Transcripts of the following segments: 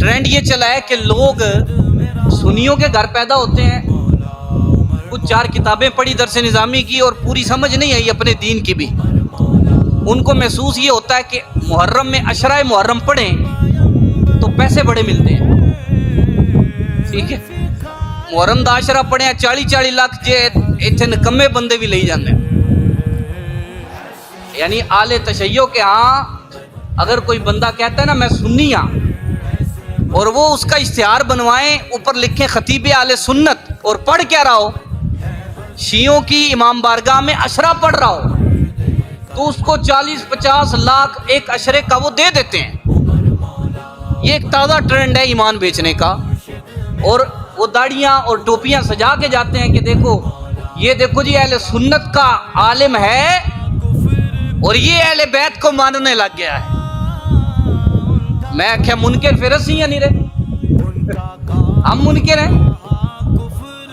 Trend یہ چلا ہے کہ لوگ سنیوں کے گھر پیدا ہوتے ہیں، کچھ 4 کتابیں پڑھی درس نظامی کی اور پوری سمجھ نہیں آئی اپنے دین کی بھی. ان کو محسوس یہ ہوتا ہے کہ محرم میں عشرہ محرم پڑھیں تو پیسے بڑے ملتے ہیں. ٹھیک ہے، محرم دا عشرہ پڑھیں 40 لاکھ جے اتنے نکمے بندے بھی لے جاندے ہیں. یعنی آل تشیع کے ہاں اگر کوئی بندہ کہتا ہے نا میں سنی ہاں اور وہ اس کا اشتہار بنوائیں، اوپر لکھیں خطیب اہل سنت، اور پڑھ کیا رہا ہو، شیعوں کی امام بارگاہ میں عشرہ پڑھ رہا ہو، تو اس کو 40-50 لاکھ ایک عشرے کا وہ دے دیتے ہیں. یہ ایک تازہ ٹرینڈ ہے ایمان بیچنے کا. اور وہ داڑیاں اور ٹوپیاں سجا کے جاتے ہیں کہ دیکھو یہ دیکھو جی اہل سنت کا عالم ہے اور یہ اہل بیت کو ماننے لگ گیا ہے. میں کیا منکر پھر اسی یا نہیں رہے، ہم منکر ہیں.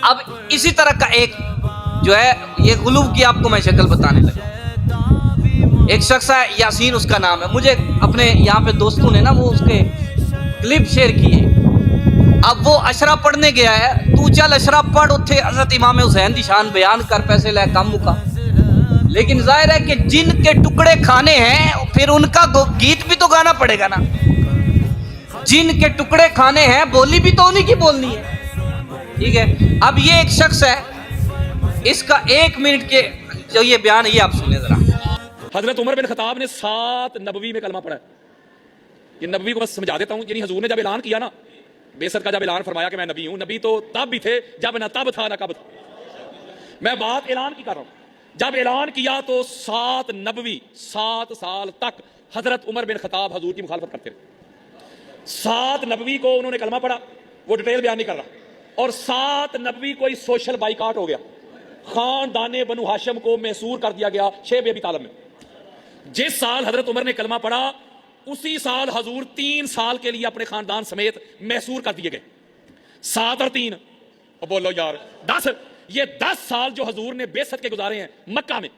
اب اسی طرح کا ایک جو ہے یہ غلو کی آپ کو میں شکل بتانے لگا. ایک شخص ہے یاسین اس کا نام ہے، مجھے اپنے یہاں پہ دوستوں نے نا وہ اس کے کلپ شیئر کیے. اب وہ عشرہ پڑھنے گیا ہے، تو چل عشرہ پڑھ اتھے حضرت امام حسین دی شان بیان کر، پیسے لے کم مکا. لیکن ظاہر ہے کہ جن کے ٹکڑے کھانے ہیں پھر ان کا گیت بھی تو گانا پڑے گا نا. جن کے ٹکڑے کھانے ہیں بولی بھی تو انہیں کی بولنی ہے. ٹھیک ہے، اب یہ ایک شخص ہے، اس کا 1 منٹ کے جو یہ بیان ہے یہ آپ سنیں ذرا. حضرت عمر بن خطاب نے 7 نبوی میں کلمہ پڑھا ہے. یہ نبوی کو بس سمجھا دیتا ہوں. یعنی حضور نے جب اعلان کیا نا بیست کا، جب اعلان فرمایا کہ میں نبی ہوں، نبی تو تب بھی تھے جب نہ تب تھا نہ کب تھا. میں بات اعلان کی کر رہا ہوں. جب اعلان کیا تو 7 نبوی 7 سال تک حضرت عمر بن خطاب حضور کی مخالفت کرتے رہے. 7 نبوی کو انہوں نے کلمہ پڑھا، وہ ڈیٹیل بیان نہیں کر رہا. اور 7 نبوی کوئی سوشل بائیکاٹ ہو گیا، خاندان بنو ہاشم کو محصور کر دیا گیا شیب ابی طالب میں. جس سال حضرت عمر نے کلمہ پڑھا اسی سال حضور 3 سال کے لیے اپنے خاندان سمیت محصور کر دیے گئے. 7 اور 3 بولو یار 10. یہ 10 سال جو حضور نے بیست کے گزارے ہیں مکہ میں،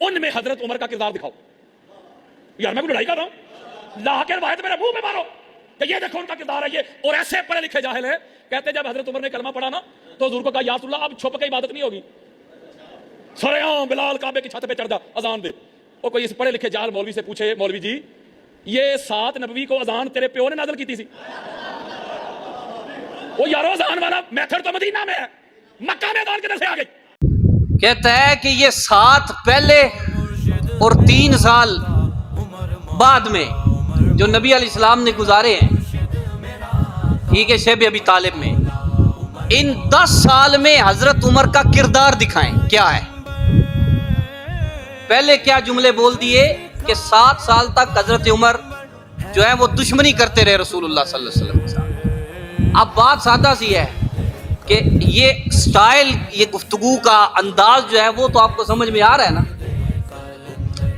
ان میں حضرت عمر کا کردار دکھاؤ. یار میں کوئی لڑائی کر رہا ہوں، لا کے روایت میرے منہ پہ مارو کہ یہ دیکھو ان کا کردار ہے یہ. اور ایسے پڑھے لکھے جاہل ہیں، کہتے جب حضرت عمر نے کلمہ پڑھا نا تو حضور کو کہا یا رسول اللہ اب چھپ کے عبادت نہیں ہوگی، سرے عام بلال کعبے کی چھت پہ چڑھ جا اذان دے. اور کوئی اس پڑھے لکھے جاہل مولوی سے پوچھے مولوی جی یہ 7 نبوی کو اذان تیرے پیو نے نازل کی تھی؟ وہ یارو اذان والا میتھڈ تو مدینہ میں ہے، مکہ میں اذان کدھر سے آ گئی؟ کہتا ہے کہ یہ 7 پہلے اور 3 سال بعد میں جو نبی علیہ السلام نے گزارے ہیں، ٹھیک ہے، شیب ابی طالب میں، ان 10 سال میں حضرت عمر کا کردار دکھائیں کیا ہے. پہلے کیا جملے بول دیے کہ 7 سال تک حضرت عمر جو ہے وہ دشمنی کرتے رہے رسول اللہ صلی اللہ علیہ وسلم کے ساتھ. اب بات سادہ سی ہے کہ یہ سٹائل، یہ گفتگو کا انداز جو ہے وہ تو آپ کو سمجھ میں آ رہا ہے نا.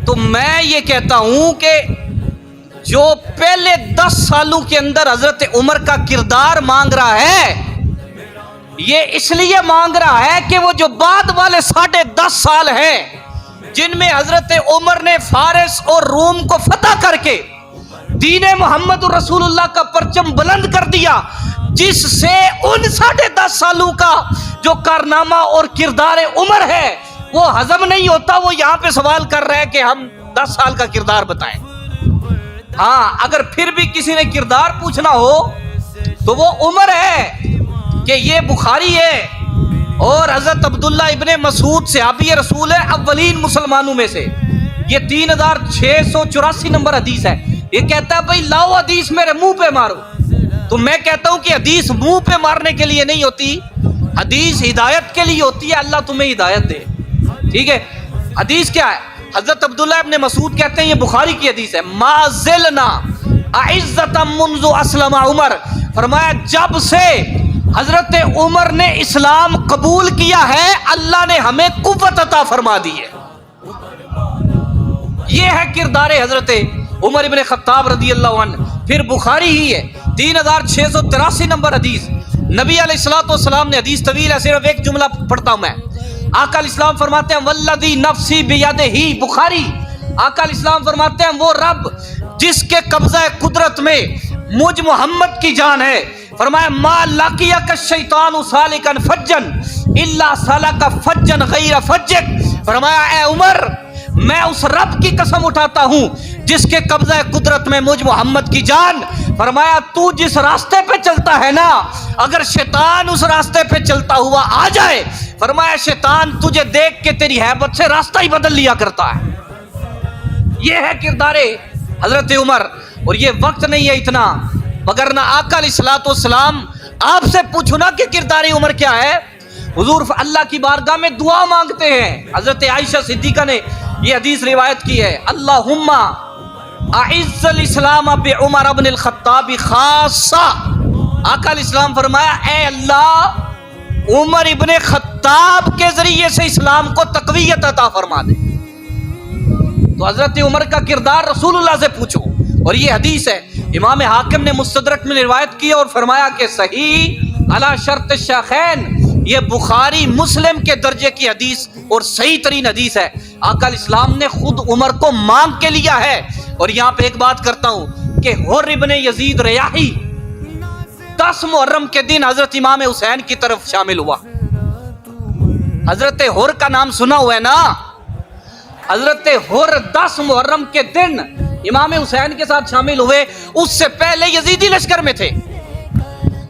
تو میں یہ کہتا ہوں کہ جو پہلے 10 سالوں کے اندر حضرت عمر کا کردار مانگ رہا ہے، یہ اس لیے مانگ رہا ہے کہ وہ جو بعد والے 10.5 سال ہیں جن میں حضرت عمر نے فارس اور روم کو فتح کر کے دین محمد رسول اللہ کا پرچم بلند کر دیا، جس سے ان 10.5 سالوں کا جو کارنامہ اور کردار عمر ہے وہ ہضم نہیں ہوتا. وہ یہاں پہ سوال کر رہا ہے کہ ہم 10 سال کا کردار بتائیں. ہاں اگر پھر بھی کسی نے کردار پوچھنا ہو تو وہ عمر ہے کہ یہ بخاری ہے اور حضرت عبداللہ ابن مسعود صحابی رسول ہے اولین مسلمانوں میں سے. یہ 3684 نمبر حدیث ہے. یہ کہتا ہے بھائی لاؤ حدیث میرے منہ پہ مارو. تو میں کہتا ہوں کہ حدیث منہ پہ مارنے کے لیے نہیں ہوتی، حدیث ہدایت کے لیے ہوتی ہے. اللہ تمہیں ہدایت دے. ٹھیک ہے، حدیث کیا ہے؟ حضرت عبداللہ ابن مسعود کہتے ہیں، یہ بخاری کی حدیث ہے، ما زلنا اعزتا منذ اسلم عمر، فرمایا جب سے حضرت عمر نے اسلام قبول کیا ہے اللہ نے ہمیں قوت عطا فرما دی ہے. یہ ہے کردار حضرت عمر ابن خطاب رضی اللہ عنہ. پھر بخاری ہی ہے 3683 نمبر حدیث، نبی علیہ الصلوۃ والسلام نے، حدیث طویل ہے صرف ایک جملہ پڑھتا ہوں میں. آقا علیہ السلام فرماتے ہیں والذی نفسی بیدہ، بخاری، آقا علیہ السلام فرماتے ہیں وہ رب جس کے قبضہ قدرت میں مجھ محمد کی جان ہے. فرمایا ما لاقیک الشیطان سالکا فجن الا سلک فجن غیر فجک. فرمایا اے عمر میں اس رب کی قسم اٹھاتا ہوں جس کے قبضہ قدرت میں مجھ محمد کی جان. فرمایا تو جس راستے پہ چلتا ہے نا، اگر شیطان اس راستے پہ چلتا ہوا آ جائے، فرمایا شیطان تجھے دیکھ کے تیری ہیبت سے راستہ ہی بدل لیا کرتا ہے. یہ ہے کردار حضرت عمر. اور یہ وقت نہیں ہے اتنا، مگر نہ آقا علیہ الصلوۃ والسلام آپ سے پوچھو نا کہ کردار عمر کیا ہے. حضور اللہ کی بارگاہ میں دعا مانگتے ہیں. حضرت عائشہ صدیقہ نے یہ حدیث روایت کی ہے، اللہم اعز الاسلام بعمر بن الخطاب خاصہ. آقا علیہ السلام فرمایا اے اللہ عمر ابن خطاب کے ذریعے سے اسلام کو تقویت عطا فرما دے. تو حضرت عمر کا کردار رسول اللہ سے پوچھو. اور یہ حدیث ہے امام حاکم نے مستدرک میں روایت کی اور فرمایا کہ صحیح علی شرط الشیخین، یہ بخاری مسلم کے درجے کی حدیث اور صحیح ترین حدیث ہے. آقا علیہ السلام نے خود عمر کو مانگ کے لیا ہے. اور یہاں پہ ایک بات کرتا ہوں کہ حر ابن یزید ریاحی 10 محرم کے دن حضرت امام حسین کی طرف شامل ہوا. حضرت حر کا نام سنا ہوا ہے نا؟ حضرت حر 10 محرم کے دن امام حسین کے ساتھ شامل ہوئے. اس سے پہلے یزیدی لشکر میں تھے.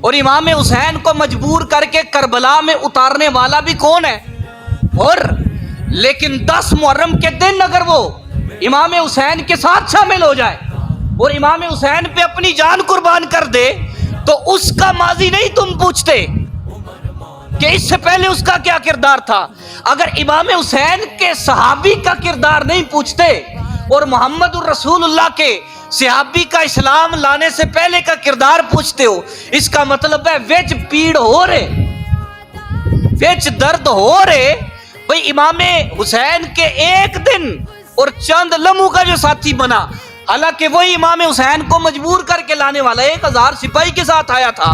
اور امام حسین کو مجبور کر کے کربلا میں اتارنے والا بھی کون ہے؟ حر. لیکن 10 محرم کے دن اگر وہ امام حسین کے ساتھ شامل ہو جائے اور امام حسین پہ اپنی جان قربان کر دے تو اس کا ماضی نہیں تم پوچھتے کہ اس سے پہلے اس کا کیا کردار تھا. اگر امام حسین کے صحابی کا کردار نہیں پوچھتے اور محمد الرسول اللہ کے صحابی کا اسلام لانے سے پہلے کا کردار پوچھتے ہو، اس کا مطلب ہے وچ پیڑ ہو رہے، وچ درد ہو رہے. بھئی امام حسین کے ایک دن اور چند لمحوں کا جو ساتھی بنا، حالانکہ وہی امام حسین کو مجبور کر کے لانے والا 1000 سپاہی کے ساتھ آیا تھا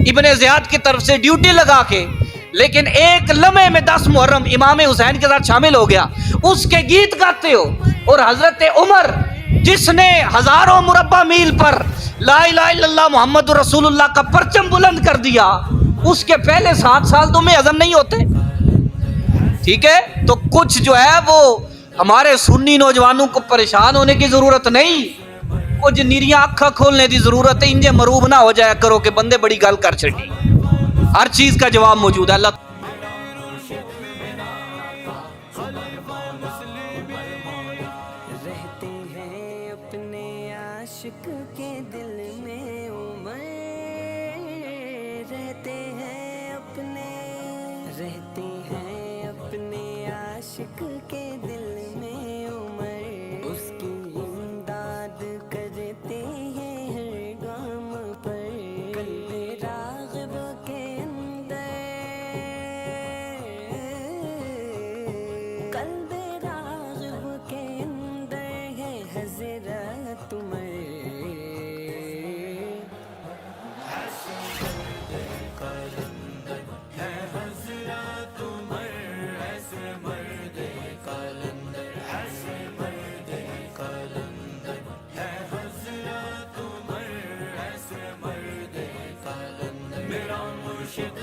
ابن زیاد کی طرف سے ڈیوٹی لگا کے، لیکن ایک لمحے میں 10 محرم امام حسین کے ساتھ شامل ہو گیا. اس کے گیت گاتے ہو. اور حضرت عمر جس نے ہزاروں مربع میل پر لا الہ الا اللہ محمد رسول اللہ کا پرچم بلند کر دیا، اس کے پہلے 7 سال تمہیں ہضم نہیں ہوتے؟ ٹھیک ہے، تو کچھ جو ہے وہ ہمارے سنی نوجوانوں کو پریشان ہونے کی ضرورت نہیں، کچھ نیریاں اکھا کھولنے کی ضرورت ہے. انجے مروب نہ ہو جایا کرو کہ بندے بڑی گل کر چھڑی. ہر چیز کا جواب موجود ہے. اللہ رہتے ہیں اپنے عاشق کے دل میں عمر، رہتے ہیں اپنے عاشق کے دل میں عمر. اس کی امداد کرتے ہیں ہر گام پر، قلب راغب کے اندر، قلب راغب کے اندر ہے حضرت عمر. میرا مرشد